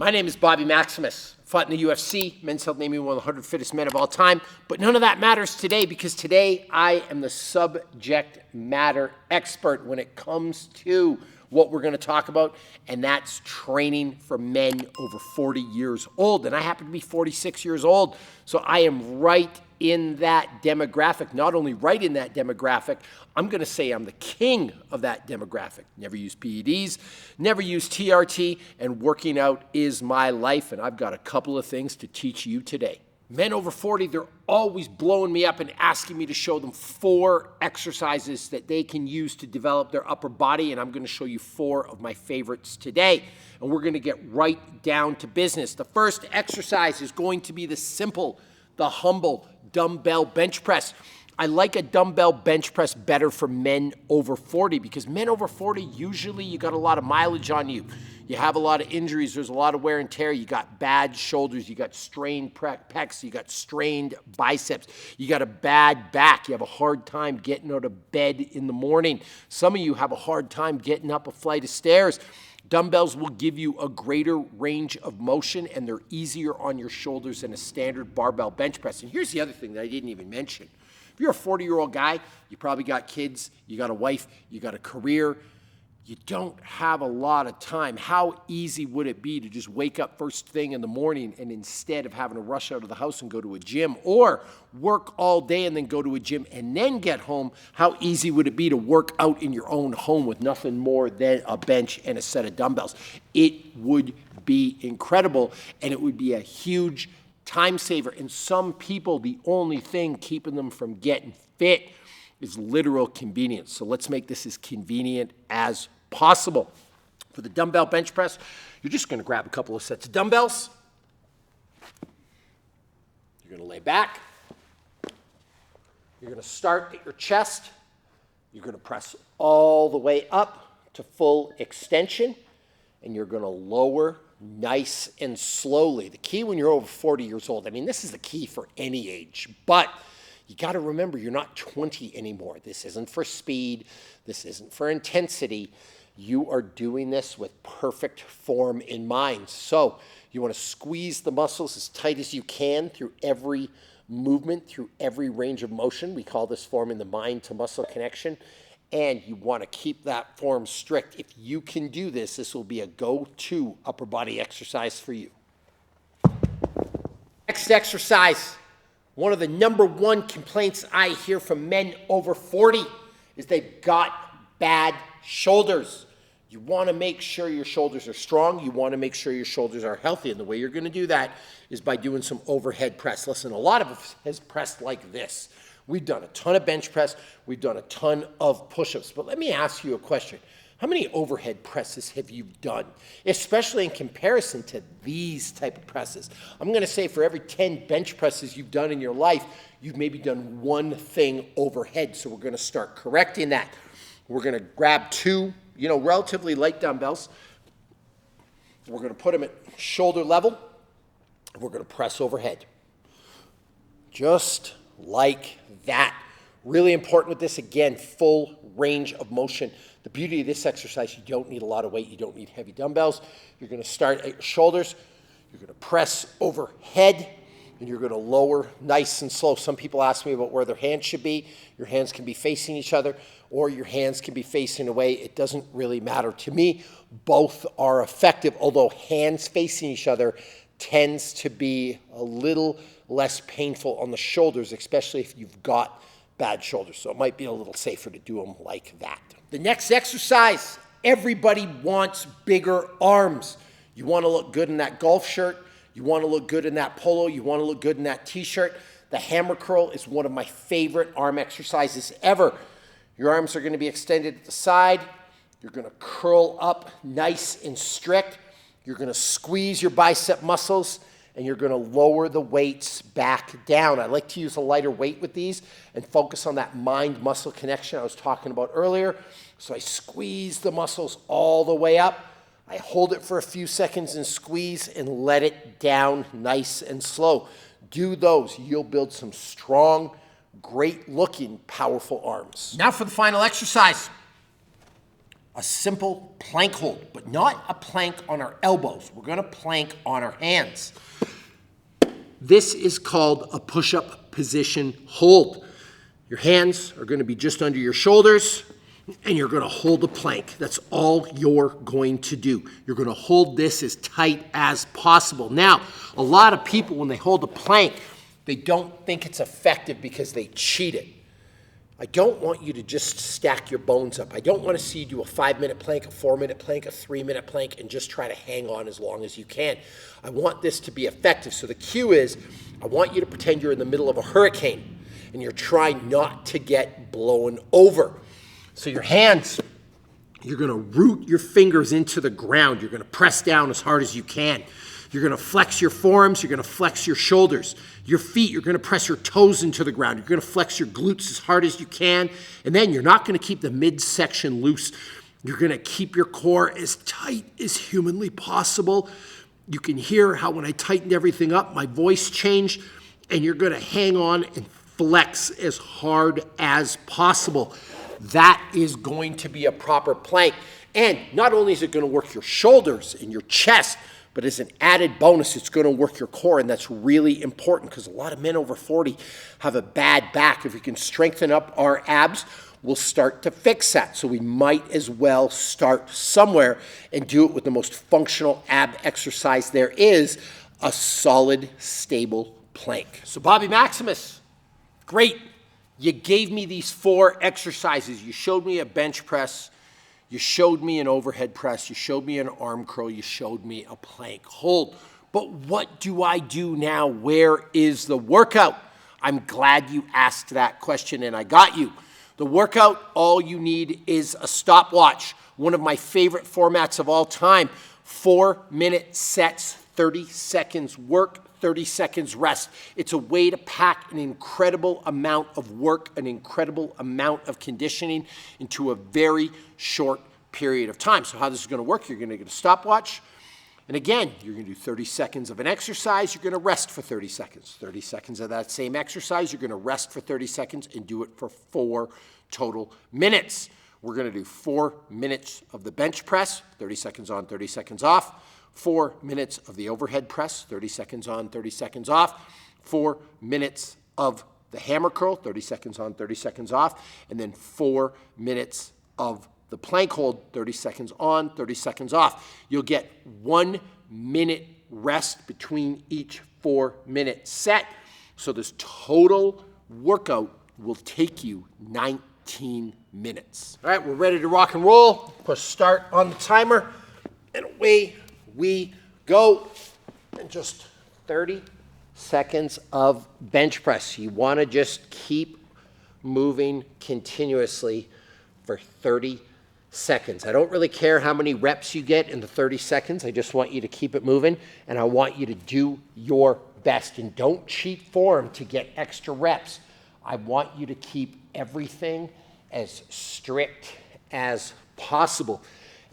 My name is Bobby Maximus. Fought in the UFC. Men's Health named me one of the 100 fittest men of all time. But none of that matters today because today I am the subject matter expert when it comes to what we're going to talk about, and that's training for men over 40 years old. And I happen to be 46 years old, so I am right in that demographic. Not only right in that demographic, I'm going to say I'm the king of that demographic. Never use PEDs, never use TRT, and working out is my life, and I've got a couple of things to teach you today. Men over 40, they're always blowing me up and asking me to show them 4 exercises that they can use to develop their upper body, and I'm going to show you 4 of my favorites today. And we're going to get right down to business. The first exercise is going to be the simple, the humble dumbbell bench press. I like a dumbbell bench press better for men over 40 because men over 40, usually you got a lot of mileage on you. You have a lot of injuries. There's a lot of wear and tear. You got bad shoulders. You got strained pecs. You got strained biceps. You got a bad back. You have a hard time getting out of bed in the morning. Some of you have a hard time getting up a flight of stairs. Dumbbells will give you a greater range of motion, and they're easier on your shoulders than a standard barbell bench press. And here's the other thing that I didn't even mention. If you're a 40-year-old guy, you probably got kids, you got a wife, you got a career, you don't have a lot of time. How easy would it be to just wake up first thing in the morning and instead of having to rush out of the house and go to a gym or work all day and then go to a gym and then get home, how easy would it be to work out in your own home with nothing more than a bench and a set of dumbbells? It would be incredible, and it would be a huge time saver. And some people, the only thing keeping them from getting fit is literal convenience. So let's make this as convenient as possible. For the dumbbell bench press, you're just going to grab a couple of sets of dumbbells. You're going to lay back. You're going to start at your chest. You're going to press all the way up to full extension, and you're going to lower nice and slowly. The key when you're over 40 years old, I mean, this is the key for any age, but you got to remember you're not 20 anymore. This isn't for speed. This isn't for intensity. You are doing this with perfect form in mind. So you want to squeeze the muscles as tight as you can through every movement, through every range of motion. We call this forming the mind to muscle connection. And you want to keep that form strict. If you can do this, this will be a go-to upper body exercise for you. Next exercise. One of the #1 complaints I hear from men over 40 is they've got bad shoulders. You want to make sure your shoulders are strong. You want to make sure your shoulders are healthy. And the way you're going to do that is by doing some overhead press. Listen, a lot of us has pressed like this. We've done a ton of bench press. We've done a ton of push-ups. But let me ask you a question. How many overhead presses have you done, especially in comparison to these type of presses? I'm going to say for every 10 bench presses you've done in your life, you've maybe done one thing overhead. So we're going to start correcting that. We're going to grab 2, relatively light dumbbells. We're going to put them at shoulder level. We're going to press overhead. Just like that. Really important with this, again, full range of motion. The beauty of this exercise, you don't need a lot of weight. You don't need heavy dumbbells. You're going to start at your shoulders. You're going to press overhead, and you're going to lower nice and slow. Some people ask me about where their hands should be. Your hands can be facing each other, or your hands can be facing away. It doesn't really matter to me. Both are effective, although hands facing each other tends to be a little less painful on the shoulders, especially if you've got bad shoulders. So it might be a little safer to do them like that. The next exercise, everybody wants bigger arms. You want to look good in that golf shirt. You want to look good in that polo. You want to look good in that t-shirt. The hammer curl is one of my favorite arm exercises ever. Your arms are going to be extended at the side. You're going to curl up nice and strict. You're going to squeeze your bicep muscles, and you're going to lower the weights back down. I like to use a lighter weight with these and focus on that mind-muscle connection I was talking about earlier. So I squeeze the muscles all the way up. I hold it for a few seconds and squeeze and let it down nice and slow. Do those. You'll build some strong, great-looking, powerful arms. Now for the final exercise. a simple plank hold, but not a plank on our elbows. We're gonna plank on our hands. This is called a push-up position hold. Your hands are gonna be just under your shoulders, and you're gonna hold a plank. That's all you're going to do. You're gonna hold this as tight as possible. Now, a lot of people, when they hold a plank, they don't think it's effective because they cheat it. I don't want you to just stack your bones up. I don't want to see you do a 5-minute plank, a 4-minute plank, a 3-minute plank, and just try to hang on as long as you can. I want this to be effective. So the cue is, I want you to pretend you're in the middle of a hurricane and you're trying not to get blown over. So your hands, you're going to root your fingers into the ground. You're going to press down as hard as you can. You're going to flex your forearms. You're going to flex your shoulders. Your feet, you're going to press your toes into the ground. You're going to flex your glutes as hard as you can. And then you're not going to keep the midsection loose. You're going to keep your core as tight as humanly possible. You can hear how when I tightened everything up, my voice changed. And you're going to hang on and flex as hard as possible. That is going to be a proper plank. And not only is it going to work your shoulders and your chest, but as an added bonus, it's going to work your core, and that's really important because a lot of men over 40 have a bad back. If we can strengthen up our abs, we'll start to fix that. So we might as well start somewhere and do it with the most functional ab exercise there is, a solid, stable plank. So Bobby Maximus, great. You gave me these 4 exercises. You showed me a bench press. You showed me an overhead press, you showed me an arm curl, you showed me a plank hold. But what do I do now? Where is the workout? I'm glad you asked that question and I got you. The workout, all you need is a stopwatch. One of my favorite formats of all time, 4-minute sets, 30 seconds work, 30 seconds rest. It's a way to pack an incredible amount of work, an incredible amount of conditioning into a very short period of time. So how this is going to work, you're going to get a stopwatch. And again, you're going to do 30 seconds of an exercise. You're going to rest for 30 seconds. 30 seconds of that same exercise. You're going to rest for 30 seconds and do it for 4 total minutes. We're going to do 4 minutes of the bench press, 30 seconds on, 30 seconds off. 4 minutes of the overhead press, 30 seconds on, 30 seconds off. 4 minutes of the hammer curl, 30 seconds on, 30 seconds off. And then 4 minutes of the plank hold, 30 seconds on, 30 seconds off. You'll get 1 minute rest between each 4-minute set. So this total workout will take you 19 minutes. All right, we're ready to rock and roll. Push start on the timer, and away we go. And just 30 seconds of bench press. You want to just keep moving continuously for 30 seconds. I don't really care how many reps you get in the 30 seconds. I just want you to keep it moving, and I want you to do your best. And don't cheat form to get extra reps. I want you to keep everything as strict as possible.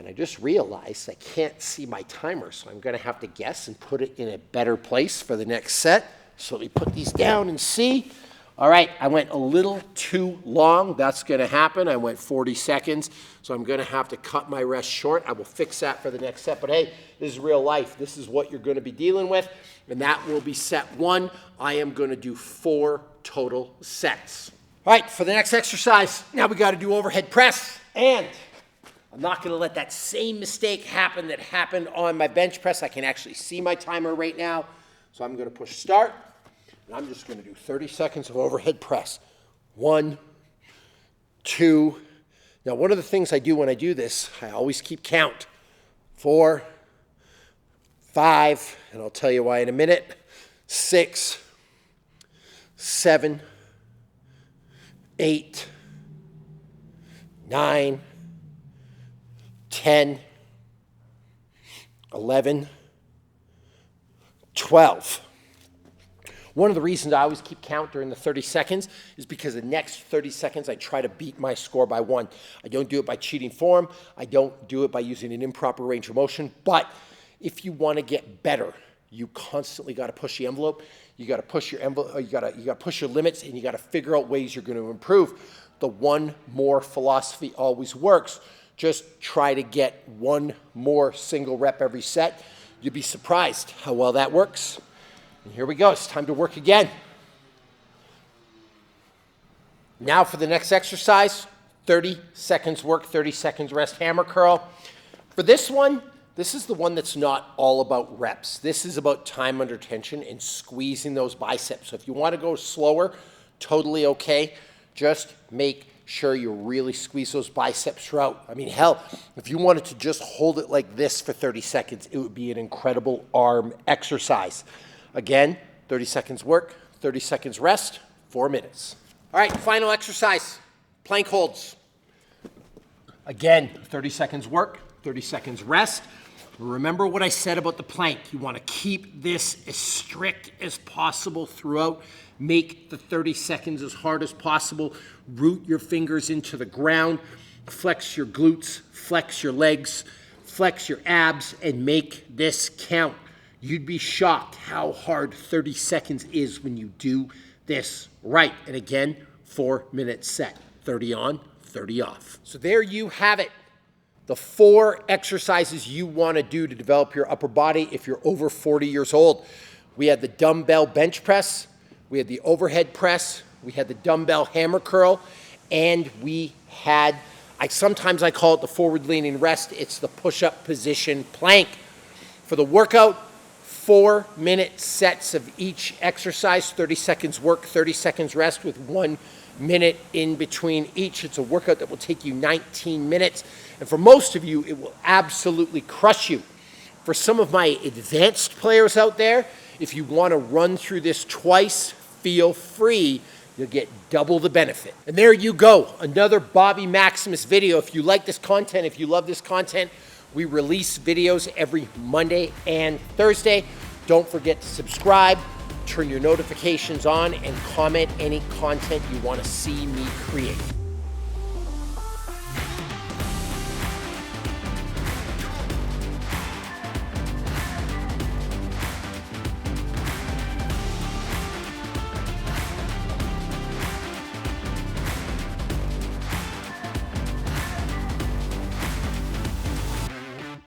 And I just realized I can't see my timer, so I'm going to have to guess and put it in a better place for the next set. So let me put these down and see. All right, I went a little too long. That's going to happen. I went 40 seconds, so I'm going to have to cut my rest short. I will fix that for the next set. But hey, this is real life. This is what you're going to be dealing with, and that will be set 1. I am going to do 4 total sets. All right, for the next exercise, now we got to do overhead press, and I'm not going to let that same mistake happen that happened on my bench press. I can actually see my timer right now. So I'm going to push start, and I'm just going to do 30 seconds of overhead press. 1, 2. Now, one of the things I do when I do this, I always keep count. 4, 5, and I'll tell you why in a minute. 6, 7, 8, 9, 10, 11, 12. One of the reasons I always keep count during the 30 seconds is because the next 30 seconds I try to beat my score by 1. I don't do it by cheating form. I don't do it by using an improper range of motion. But if you want to get better, you constantly got to push the envelope. You got to push your envelope. You got to push your limits, and you got to figure out ways you're going to improve. The one more philosophy always works. just try to get one more single rep every set. You'll be surprised how well that works. And here we go, it's time to work again. Now for the next exercise, 30 seconds work, 30 seconds rest, hammer curl. For this one, this is the one that's not all about reps. This is about time under tension and squeezing those biceps. So if you want to go slower, totally okay. Just make sure you really squeeze those biceps throughout. I mean, hell, if you wanted to just hold it like this for 30 seconds, it would be an incredible arm exercise. Again, 30 seconds work, 30 seconds rest, 4 minutes. All right, final exercise, plank holds. Again, 30 seconds work, 30 seconds rest. Remember what I said about the plank. You want to keep this as strict as possible throughout. Make the 30 seconds as hard as possible. Root your fingers into the ground. Flex your glutes, flex your legs, flex your abs, and make this count. You'd be shocked how hard 30 seconds is when you do this right. And again, 4-minute set. 30 on, 30 off. So there you have it. The 4 exercises you want to do to develop your upper body if you're over 40 years old. We had the dumbbell bench press, we had the overhead press, we had the dumbbell hammer curl, and we had, sometimes I call it the forward leaning rest. It's the push-up position plank. For the workout, 4-minute sets of each exercise, 30 seconds work, 30 seconds rest with 1 minute in between each. It's a workout that will take you 19 minutes. And for most of you, it will absolutely crush you. For some of my advanced players out there, if you want to run through this twice, feel free. You'll get double the benefit. And there you go, another Bobby Maximus video. If you like this content, if you love this content, we release videos every Monday and Thursday. Don't forget to subscribe, turn your notifications on, and comment any content you want to see me create.